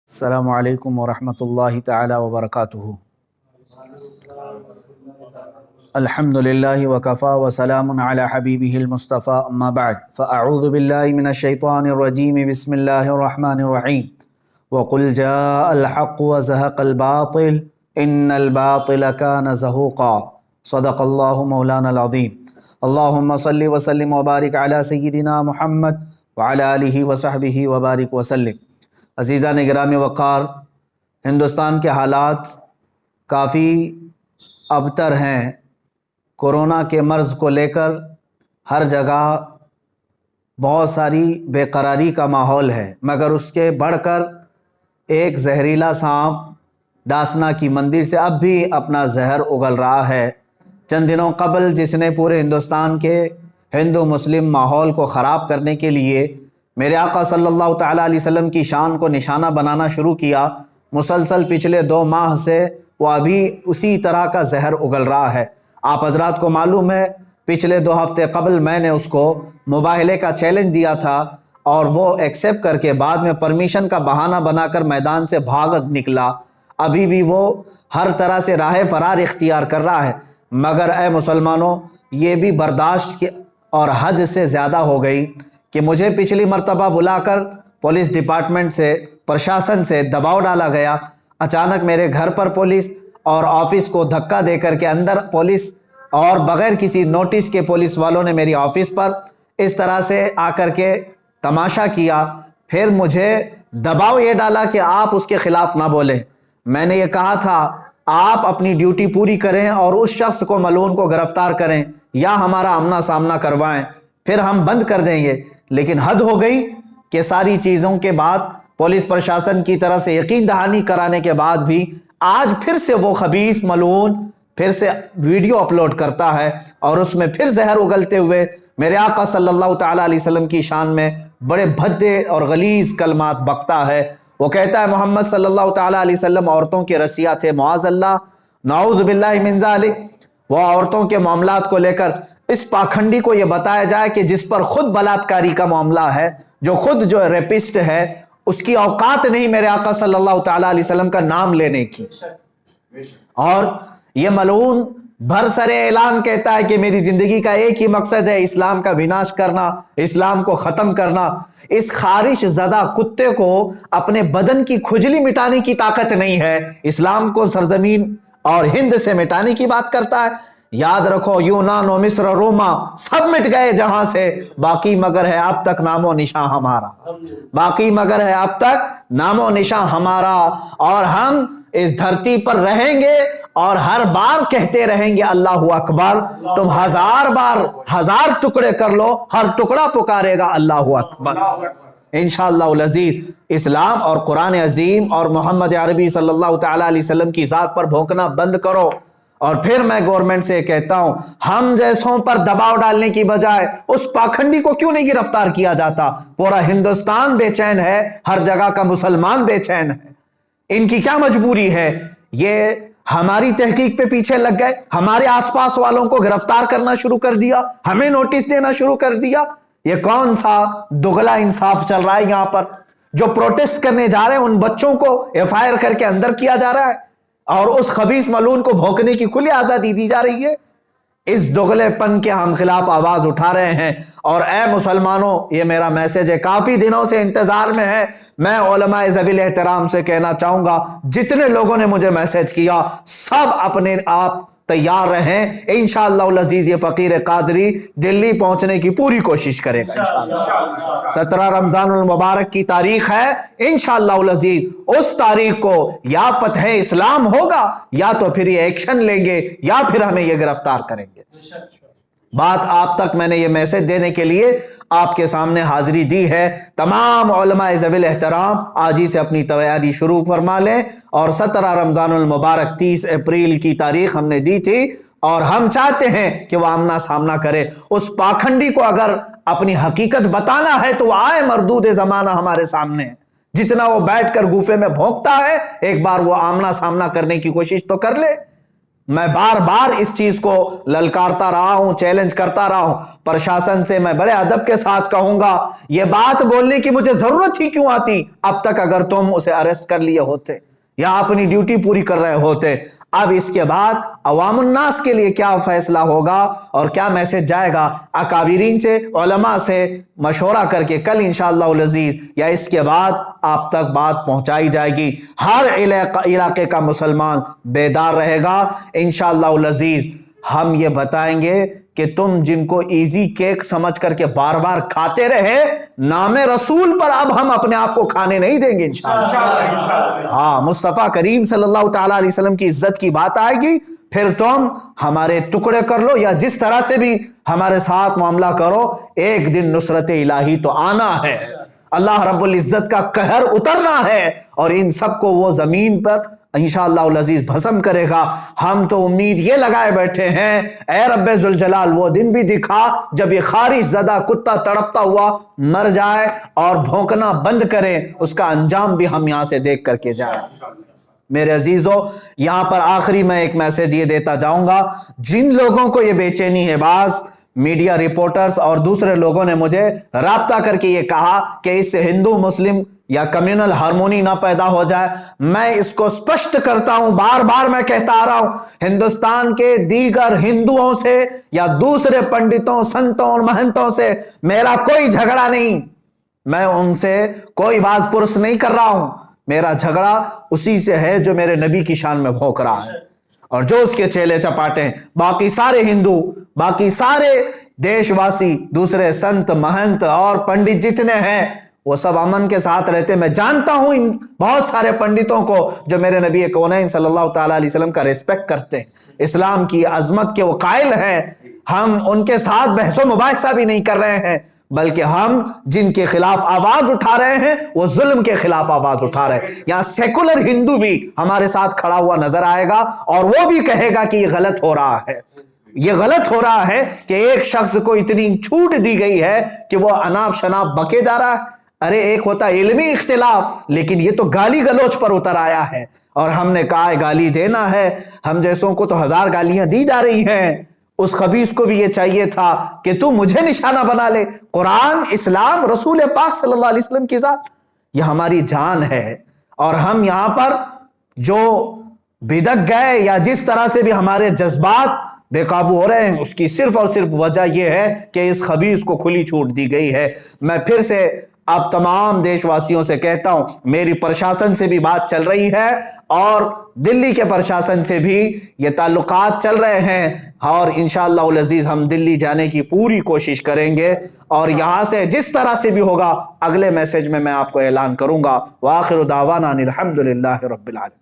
السلام علیکم ورحمۃ اللہ تعالی وبرکاتہ۔ الحمد للہ وکفا وسلام علی حبیبہ المصطفیٰ اما بعد فاعوذ باللہ من الشیطان الرجیم بسم اللہ الرحمن الرحیم وقل جاء الحق وزهق الباطل ان الباطل کان زہوقا صدق اللہ مولانا العظیم۔ اللہم صلی وسلم وبارک علی سیدنا محمد وعلی آلہ وصحبہ وبارک وسلم۔ عزیزان گرامی وقار، ہندوستان کے حالات کافی ابتر ہیں۔ کورونا کے مرض کو لے کر ہر جگہ بہت ساری بے قراری کا ماحول ہے، مگر اس کے بڑھ کر ایک زہریلا سانپ ڈاسنا کی مندر سے اب بھی اپنا زہر اگل رہا ہے۔ چند دنوں قبل جس نے پورے ہندوستان کے ہندو مسلم ماحول کو خراب کرنے کے لیے میرے آقا صلی اللہ تعالیٰ علیہ وسلم کی شان کو نشانہ بنانا شروع کیا، مسلسل پچھلے 2 ماہ سے وہ ابھی اسی طرح کا زہر اگل رہا ہے۔ آپ حضرات کو معلوم ہے پچھلے 2 ہفتے قبل میں نے اس کو مباہلے کا چیلنج دیا تھا اور وہ ایکسیپٹ کر کے بعد میں پرمیشن کا بہانہ بنا کر میدان سے بھاگ نکلا۔ ابھی بھی وہ ہر طرح سے راہ فرار اختیار کر رہا ہے، مگر اے مسلمانوں، یہ بھی برداشت اور حد سے زیادہ ہو گئی کہ مجھے پچھلی مرتبہ بلا کر پولیس ڈپارٹمنٹ سے پرشاسن سے دباؤ ڈالا گیا۔ اچانک میرے گھر پر پولیس اور آفس کو دھکا دے کر کے اندر پولیس اور بغیر کسی نوٹس کے پولیس والوں نے میری آفس پر اس طرح سے آ کر کے تماشا کیا۔ پھر مجھے دباؤ یہ ڈالا کہ آپ اس کے خلاف نہ بولیں۔ میں نے یہ کہا تھا آپ اپنی ڈیوٹی پوری کریں اور اس شخص کو ملعون کو گرفتار کریں یا ہمارا آمنا سامنا کروائیں، پھر ہم بند کر دیں گے۔ لیکن حد ہو گئی کہ ساری چیزوں کے بعد پولیس پرشاسن کی طرف سے یقین دہانی کرانے کے بعد بھی آج پھر سے وہ خبیث ملعون پھر سے ویڈیو اپلوڈ کرتا ہے اور اس میں پھر زہر اگلتے ہوئے میرے آقا صلی اللہ تعالیٰ علیہ وسلم کی شان میں بڑے بھدے اور غلیظ کلمات بکتا ہے۔ وہ کہتا ہے محمد صلی اللہ تعالیٰ علیہ وسلم عورتوں کے رسیا تھے، معاذ اللہ، نعوذ باللہ من ذالک۔ وہ عورتوں کے معاملات کو لے کر اس پاکھنڈی کو یہ بتایا جائے کہ جس پر خود بلاತ್ಕಾری کا معاملہ ہے، جو خود جو ریپسٹ ہے، اس کی اوقات نہیں میرے آقا صلی اللہ تعالیٰ علیہ وسلم کا نام لینے کی۔ اور یہ ملعون بھرسر اعلان کہتا ہے کہ میری زندگی کا ایک ہی مقصد ہے اسلام کا وناش کرنا، اسلام کو ختم کرنا۔ اس خارش زدہ کتے کو اپنے بدن کی کھجلی مٹانے کی طاقت نہیں ہے، اسلام کو سرزمین اور ہند سے مٹانے کی بات کرتا ہے۔ یاد رکھو یونان و مصر روما سب مٹ گئے جہاں سے، باقی مگر ہے اب تک نام و نشاں ہمارا، باقی مگر ہے اب تک نام و نشاں ہمارا، اور ہم اس دھرتی پر رہیں گے اور ہر بار کہتے رہیں گے اللہ اکبر۔ تم 1000 بار 1000 ٹکڑے کر لو، ہر ٹکڑا پکارے گا اللہ اکبر۔ انشاءاللہ العزیز اسلام اور قرآن عظیم اور محمد عربی صلی اللہ تعالیٰ علیہ وسلم کی ذات پر بھونکنا بند کرو۔ اور پھر میں گورنمنٹ سے کہتا ہوں ہم جیسوں پر دباؤ ڈالنے کی بجائے اس پاکھنڈی کو کیوں نہیں گرفتار کیا جاتا؟ پورا ہندوستان بے چین ہے، ہر جگہ کا مسلمان بے چین ہے، ان کی کیا مجبوری ہے؟ یہ ہماری تحقیق پہ پیچھے لگ گئے، ہمارے آس پاس والوں کو گرفتار کرنا شروع کر دیا، ہمیں نوٹس دینا شروع کر دیا۔ یہ کون سا دغلا انصاف چل رہا ہے یہاں پر؟ جو پروٹیسٹ کرنے جا رہے ہیں ان بچوں کو FIR کر کے اندر کیا جا رہا ہے اور اس خبیث ملعون کو بھونکنے کی کھلی آزادی دی جا رہی ہے۔ اس دغلے پن کے ہم خلاف آواز اٹھا رہے ہیں۔ اور اے مسلمانوں، یہ میرا میسج ہے، کافی دنوں سے انتظار میں ہے۔ میں علماء ذوی الاحترام سے کہنا چاہوں گا جتنے لوگوں نے مجھے میسج کیا سب اپنے آپ تیار رہیں، انشاءاللہ العزیز یہ فقیر قادری دلی پہنچنے کی پوری کوشش کرے گا انشاءاللہ۔ 17 رمضان المبارک کی تاریخ ہے، انشاءاللہ العزیز اس تاریخ کو یا فتح اسلام ہوگا یا تو پھر یہ ایکشن لیں گے یا پھر ہمیں یہ گرفتار کریں گے۔ بات آپ تک میں نے یہ میسج دینے کے لیے آپ کے سامنے حاضری دی ہے۔ تمام علماء ذوی الاحترام آج ہی سے اپنی تیاری شروع فرما لیں، اور 17 رمضان المبارک 30 اپریل کی تاریخ ہم نے دی تھی اور ہم چاہتے ہیں کہ وہ آمنا سامنا کرے۔ اس پاکھنڈی کو اگر اپنی حقیقت بتانا ہے تو وہ آئے، مردود زمانہ ہمارے سامنے ہے۔ جتنا وہ بیٹھ کر گوفے میں بھونکتا ہے ایک بار وہ آمنا سامنا کرنے کی کوشش تو کر لے۔ میں بار بار اس چیز کو للکارتا رہا ہوں، چیلنج کرتا رہا ہوں پرشاسن سے، میں بڑے ادب کے ساتھ کہوں گا یہ بات بولنے کی مجھے ضرورت ہی کیوں آتی اب تک، اگر تم اسے اریسٹ کر لیے ہوتے یا اپنی ڈیوٹی پوری کر رہے ہوتے۔ اب اس کے بعد عوام الناس کے لیے کیا فیصلہ ہوگا اور کیا میسج جائے گا، اکابرین سے، علماء سے مشورہ کر کے کل انشاءاللہ العزیز یا اس کے بعد آپ تک بات پہنچائی جائے گی۔ ہر علاقے کا مسلمان بیدار رہے گا انشاءاللہ العزیز۔ ہم یہ بتائیں گے کہ تم جن کو ایزی کیک سمجھ کر کے بار بار کھاتے رہے، نام رسول پر اب ہم اپنے آپ کو کھانے نہیں دیں گے انشاءاللہ۔ ہاں، مصطفیٰ کریم صلی اللہ تعالیٰ علیہ وسلم کی عزت کی بات آئے گی، پھر تم ہمارے ٹکڑے کر لو یا جس طرح سے بھی ہمارے ساتھ معاملہ کرو، ایک دن نصرت الہی تو آنا ہے، اللہ رب العزت کا قہر اترنا ہے اور ان سب کو وہ زمین پر انشاءاللہ العزیز بھسم کرے گا۔ ہم تو امید یہ لگائے بیٹھے ہیں اے رب ذوالجلال وہ دن بھی دکھا جب یہ خارش زدہ کتا تڑپتا ہوا مر جائے اور بھونکنا بند کرے، اس کا انجام بھی ہم یہاں سے دیکھ کر کے جائیں۔ میرے عزیزو، یہاں پر آخری میں ایک میسج یہ دیتا جاؤں گا، جن لوگوں کو یہ بے چینی ہے، بعض میڈیا رپورٹرز اور دوسرے لوگوں نے مجھے رابطہ کر کے یہ کہا کہ اس سے ہندو مسلم یا کمیونل ہارمونی نہ پیدا ہو جائے، میں اس کو سپشٹ کرتا ہوں، بار بار میں کہتا آ رہا ہوں، ہندوستان کے دیگر ہندوؤں سے یا دوسرے پنڈتوں، سنتوں اور مہنتوں سے میرا کوئی جھگڑا نہیں، میں ان سے کوئی باز پرس نہیں کر رہا ہوں، میرا جھگڑا اسی سے ہے جو میرے نبی کی شان میں بھونک رہا ہے اور جو اس کے چیلے چپاٹے ہیں۔ باقی سارے ہندو، باقی سارے دیش واسی، دوسرے سنت مہنت اور پنڈت جتنے ہیں وہ سب امن کے ساتھ رہتے۔ میں جانتا ہوں ان بہت سارے پنڈتوں کو جو میرے نبی کونین صلی اللہ تعالیٰ علیہ وسلم کا ریسپیکٹ کرتے ہیں، اسلام کی عظمت کے وہ قائل ہیں، ہم ان کے ساتھ بحث و مباحثہ بھی نہیں کر رہے ہیں، بلکہ ہم جن کے خلاف آواز اٹھا رہے ہیں وہ ظلم کے خلاف آواز اٹھا رہے ہیں۔ یہاں سیکولر ہندو بھی ہمارے ساتھ کھڑا ہوا نظر آئے گا اور وہ بھی کہے گا کہ یہ غلط ہو رہا ہے، یہ غلط ہو رہا ہے کہ ایک شخص کو اتنی چھوٹ دی گئی ہے کہ وہ اناپ شناپ بکے جا رہا ہے۔ ارے ایک ہوتا علمی اختلاف، لیکن یہ تو گالی گلوچ پر اتر آیا ہے اور ہم نے کہا گالی دینا ہے، ہم جیسوں کو تو ہزار گالیاں دی جا رہی ہیں، اس خبیث کو بھی یہ چاہیے تھا کہ تو مجھے نشانہ بنا لے۔ قرآن، اسلام، رسول پاک صلی اللہ علیہ وسلم کی ذات یہ ہماری جان ہے، اور ہم یہاں پر جو بدک گئے یا جس طرح سے بھی ہمارے جذبات بے قابو ہو رہے ہیں، اس کی صرف اور صرف وجہ یہ ہے کہ اس خبیث کو کھلی چھوٹ دی گئی ہے۔ میں پھر سے اب تمام دیش واسیوں سے کہتا ہوں، میری پرشاسن سے بھی بات چل رہی ہے اور دلی کے پرشاسن سے بھی یہ تعلقات چل رہے ہیں، اور انشاءاللہ العزیز ہم دلی جانے کی پوری کوشش کریں گے اور یہاں سے جس طرح سے بھی ہوگا اگلے میسج میں آپ کو اعلان کروں گا۔ وآخر دعوانا الحمدللہ رب العالمین۔